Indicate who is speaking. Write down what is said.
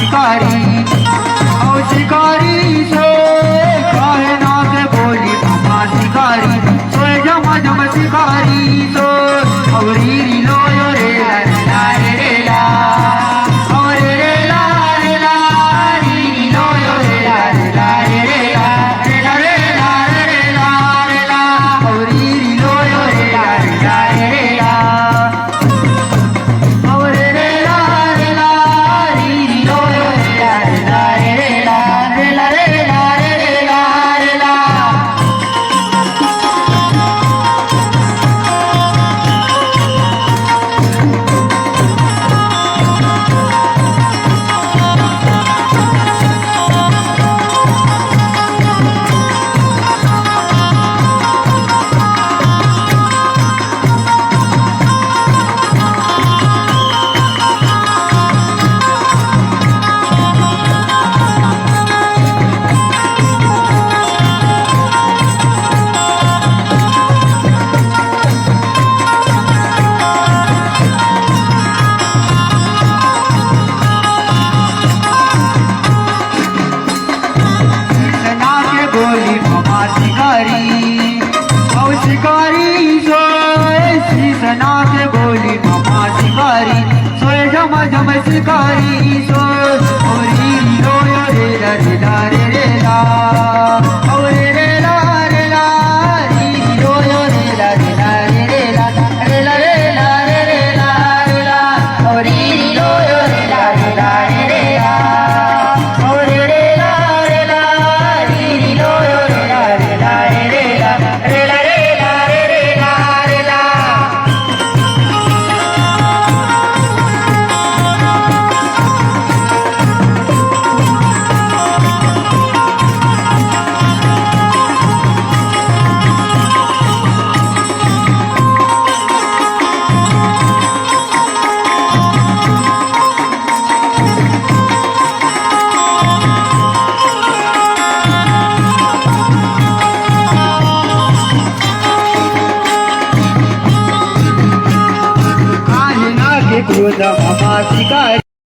Speaker 1: शिकारी औ शिकारी सोए काहे ना के बोली मामा शिकारी सोए झम झम शिकारी सोए औरी लो यो रे ला रे ला और रे ला री लो यो रे ला रे ला रे ला रे ला रे ला रे ला औरी लो यो रे ला रे ला और रे ला री लो यो रे ला रे ला रे ला रे ला रे ला रे ला बोली मामा शिकारी औ शिकारी सोए शीसना के बोली मामा शिकारी सोए झम झम शिकारी सोए औरी लो यो रे ला रे ला रे ला और रे ला री लो यो रे ला रे ला रे ला रे ला रे ला रे ला रे ला औरी लो यो रे ला रे ला रे ला और रे ला री लो यो रे ला रे ला रे ला रे ला रे ला रे ला रे ला क्रोध मामा शिकारी